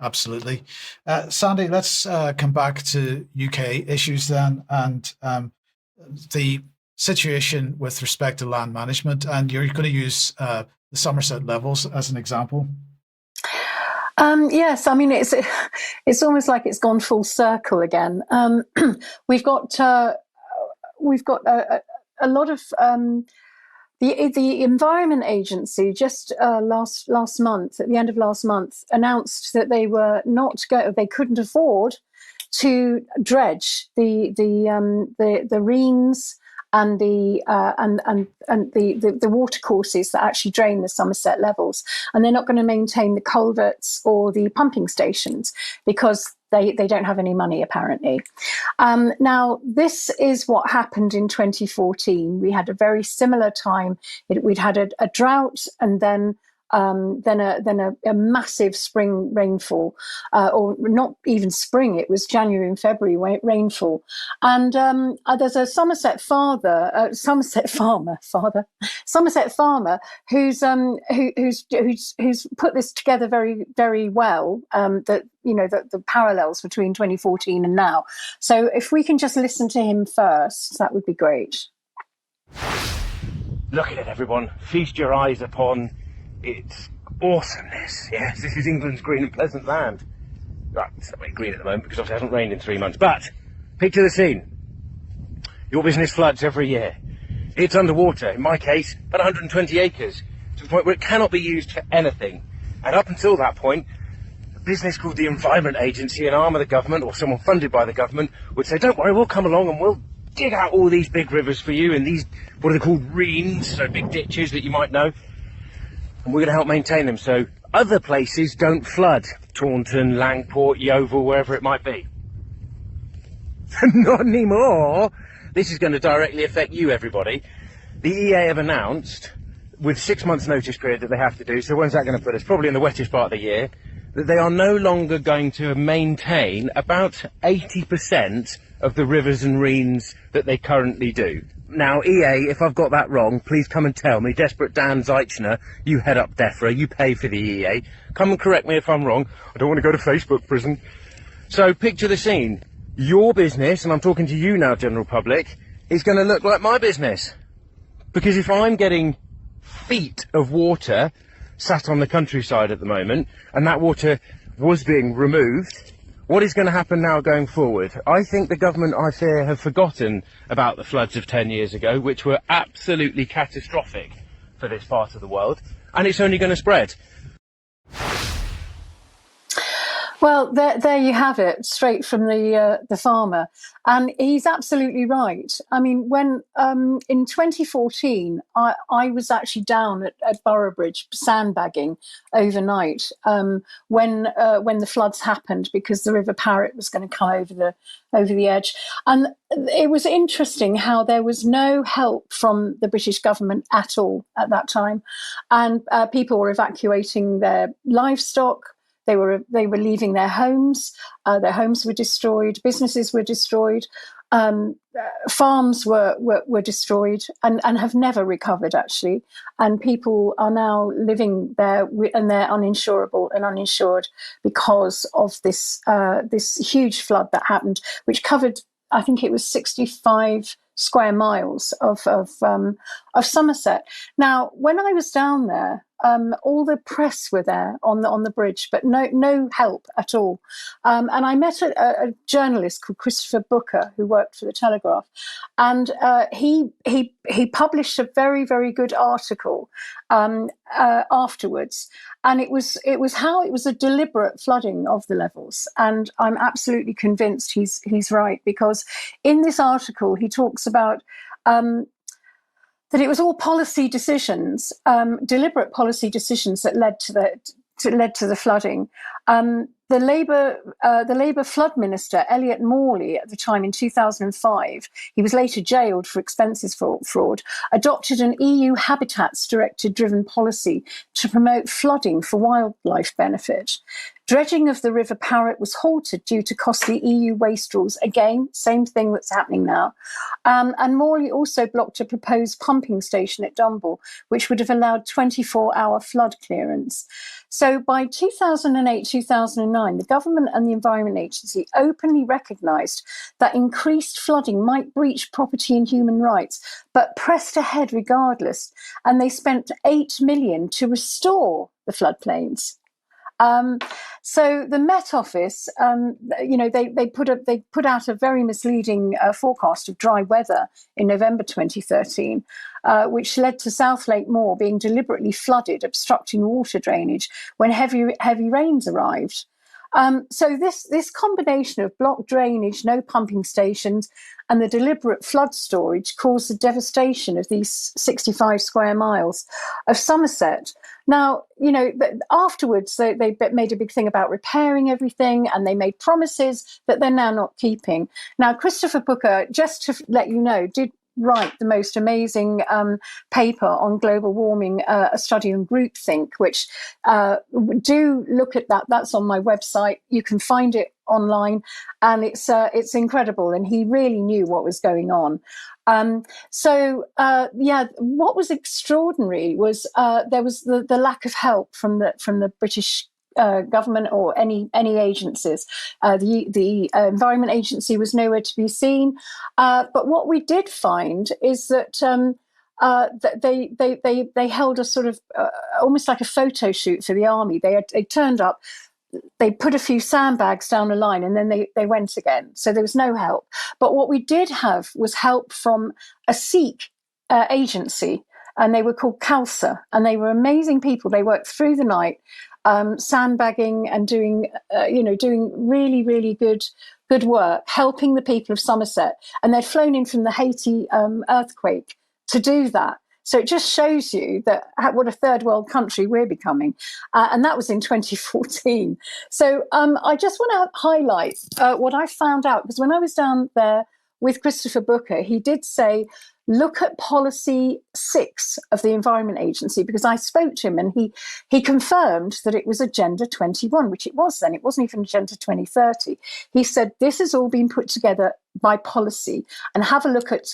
Absolutely. Sandy, let's come back to UK issues then, and the situation with respect to land management. And you're going to use the Somerset levels as an example. Yes, I mean it's almost like it's gone full circle again. We've got a lot of the Environment Agency just last month, at the end of last month, announced that they couldn't afford to dredge the reams and the watercourses that actually drain the Somerset levels, and they're not going to maintain the culverts or the pumping stations because they don't have any money, apparently. Now, this is what happened in 2014. We had a very similar time. We'd had a drought, and then a massive spring rainfall, or not even spring. It was January and February rainfall. And there's a Somerset farmer who's put this together very, very well. The parallels between 2014 and now. So if we can just listen to him first, that would be great. Look at it, everyone. Feast your eyes upon its awesomeness. Yes, this is England's green and pleasant land. Right, it's not very green at the moment because obviously it hasn't rained in 3 months. But picture the scene. Your business floods every year. It's underwater, in my case, about 120 acres, to the point where it cannot be used for anything. And up until that point, a business called the Environment Agency, an arm of the government, or someone funded by the government, would say, don't worry, we'll come along and we'll dig out all these big rivers for you, and these, what are they called, reams, so big ditches that you might know. And we're going to help maintain them so other places don't flood. Taunton, Langport, Yeovil, wherever it might be. Not anymore. This is going to directly affect you, everybody. The EA have announced, with 6 months notice period that they have to do, so when's that going to put us? Probably in the wettest part of the year, that they are no longer going to maintain about 80% of the rivers and reams that they currently do. Now, EA, if I've got that wrong, please come and tell me. Desperate Dan Zeichner, you head up DEFRA, you pay for the EA. Come and correct me if I'm wrong. I don't want to go to Facebook prison. So picture the scene. Your business, and I'm talking to you now, general public, is going to look like my business. Because if I'm getting feet of water sat on the countryside at the moment, and that water was being removed, what is going to happen now going forward? I think the government, I fear, have forgotten about the floods of 10 years ago, which were absolutely catastrophic for this part of the world, and it's only going to spread. Well, there you have it, straight from the farmer, and he's absolutely right. I mean, when in 2014, I was actually down at Boroughbridge sandbagging overnight when the floods happened, because the River Parrett was going to come over the edge, and it was interesting how there was no help from the British government at all at that time, and people were evacuating their livestock. They were leaving their homes. Their homes were destroyed. Businesses were destroyed. Farms were destroyed and have never recovered, actually. And people are now living there, and they're uninsurable and uninsured because of this huge flood that happened, which covered, I think it was 65 square miles of Somerset. Now, when I was down there, all the press were there on the bridge, but no help at all. And I met a journalist called Christopher Booker, who worked for the Telegraph, and he published a very, very good article afterwards. And it was a deliberate flooding of the levels. And I'm absolutely convinced he's right, because in this article he talks about that it was all policy decisions, deliberate policy decisions that led to the flooding. The Labour flood minister, Elliot Morley, at the time in 2005, he was later jailed for expenses fraud, adopted an EU habitats directed driven policy to promote flooding for wildlife benefit. Dredging of the River Parrett was halted due to costly EU waste rules. Again, same thing that's happening now. And Morley also blocked a proposed pumping station at Dumble, which would have allowed 24-hour flood clearance. So by 2008-2009, the government and the Environment Agency openly recognised that increased flooding might breach property and human rights, but pressed ahead regardless. And they spent $8 million to restore the floodplains. So the Met Office, they put out a very misleading forecast of dry weather in November 2013, which led to South Lake Moor being deliberately flooded, obstructing water drainage when heavy rains arrived. So this combination of blocked drainage, no pumping stations, and the deliberate flood storage caused the devastation of these 65 square miles of Somerset. Now, afterwards, they made a big thing about repairing everything, and they made promises that they're now not keeping. Now, Christopher Booker, just to let you know, did write the most amazing paper on global warming, a study on groupthink, which do look at that. That's on my website. You can find it online, and it's incredible. And he really knew what was going on. What was extraordinary was there was the lack of help from the British government or any agencies. The Environment Agency was nowhere to be seen. But what we did find is that they held a sort of almost like a photo shoot for the army. They turned up. They put a few sandbags down a line, and then they went again. So there was no help. But what we did have was help from a Sikh agency, and they were called Khalsa, and they were amazing people. They worked through the night, sandbagging and doing really, really good work, helping the people of Somerset. And they'd flown in from the Haiti earthquake to do that. So it just shows you that what a third world country we're becoming. And that was in 2014. So I just want to highlight what I found out, because when I was down there with Christopher Booker, he did say, look at policy 6 of the Environment Agency, because I spoke to him and he confirmed that it was Agenda 21, which it was then. It wasn't even Agenda 2030. He said, this has all been put together by policy, and have a look at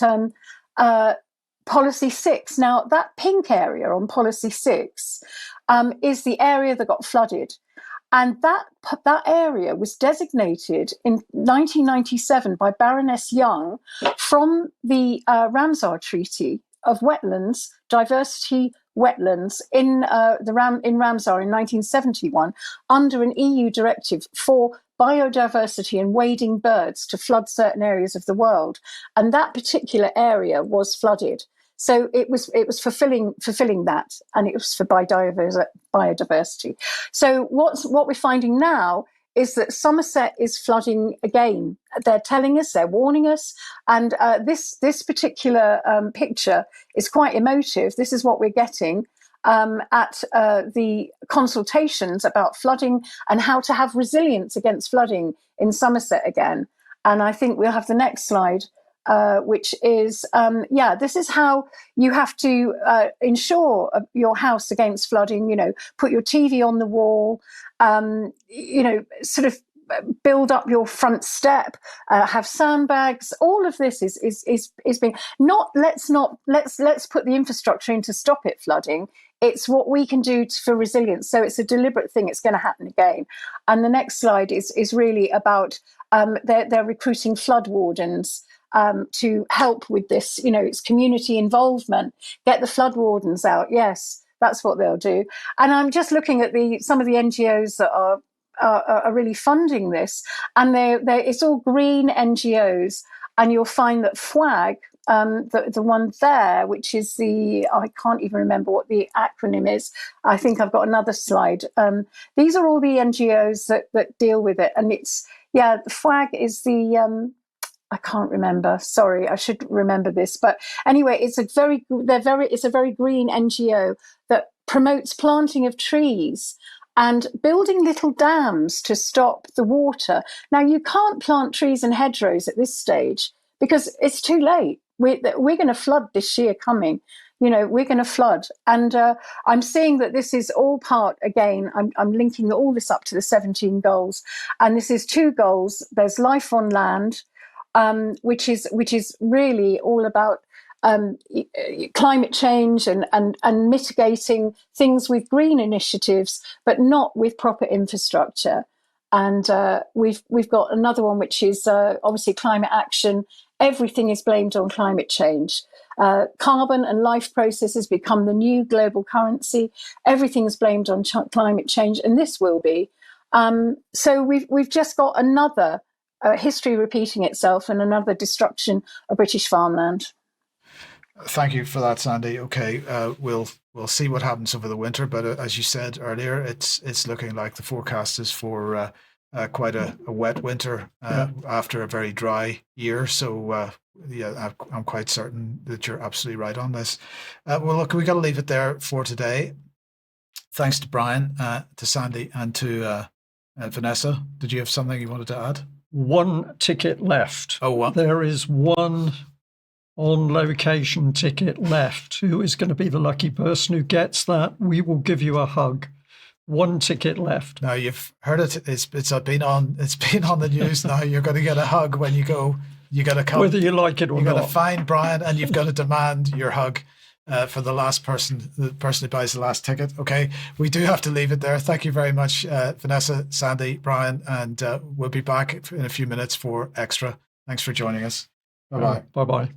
Policy 6. Now, that pink area on Policy 6 is the area that got flooded. And that area was designated in 1997 by Baroness Young from the Ramsar Treaty of Wetlands, Diversity Wetlands in Ramsar in 1971, under an EU directive for biodiversity and wading birds to flood certain areas of the world. And that particular area was flooded. So it was fulfilling that, and it was for biodiversity. So what we're finding now is that Somerset is flooding again. They're telling us, they're warning us, and this particular picture is quite emotive. This is what we're getting at the consultations about flooding and how to have resilience against flooding in Somerset again. And I think we'll have the next slide. Which is, this is how you have to ensure your house against flooding, put your TV on the wall, sort of build up your front step, have sandbags. All of this is being let's put the infrastructure in to stop it flooding. It's what we can do for resilience. So it's a deliberate thing. It's going to happen again. And the next slide is really about they're recruiting flood wardens to help with this. It's community involvement. Get the flood wardens out. Yes, that's what they'll do. And I'm just looking at some of the NGOs that are really funding this, and it's all green NGOs. And you'll find that FWAG, the one there, which is I can't even remember what the acronym is. I think I've got another slide. These are all the NGOs that deal with it, and FWAG is the I can't remember. Sorry, I should remember this. But anyway, it's a very green NGO that promotes planting of trees and building little dams to stop the water. Now, you can't plant trees and hedgerows at this stage because it's too late. We're going to flood this year coming. we're going to flood. And I'm seeing that this is all part, again, I'm linking all this up to the 17 goals. And this is 2 goals. There's life on land, which is really all about climate change and mitigating things with green initiatives, but not with proper infrastructure. And we've got another one, which is obviously climate action. Everything is blamed on climate change. Carbon and life processes become the new global currency. Everything is blamed on climate change, and this will be. So we've just got another history repeating itself and another destruction of British farmland. Thank you for that, Sandy. Okay, we'll see what happens over the winter, but as you said earlier, it's looking like the forecast is for quite a wet winter after a very dry year. So I'm quite certain that you're absolutely right on this. Well, look, we got to leave it there for today. Thanks to Brian, to Sandy, and to Vanessa. Did you have something you wanted to add? One ticket left. Oh, what? There is one on location ticket left. Who is going to be the lucky person who gets that? We will give you a hug. One ticket left. Now you've heard it. It's been on the news. Now you're going to get a hug when you go. You got to come, whether you like it or not. You've got to find Brian, and you've got to demand your hug for the person who buys the last ticket. Okay, we do have to leave it there. Thank you very much, Vanessa, Sandy, Brian, and we'll be back in a few minutes for extra. Thanks for joining us. Bye bye. Bye bye.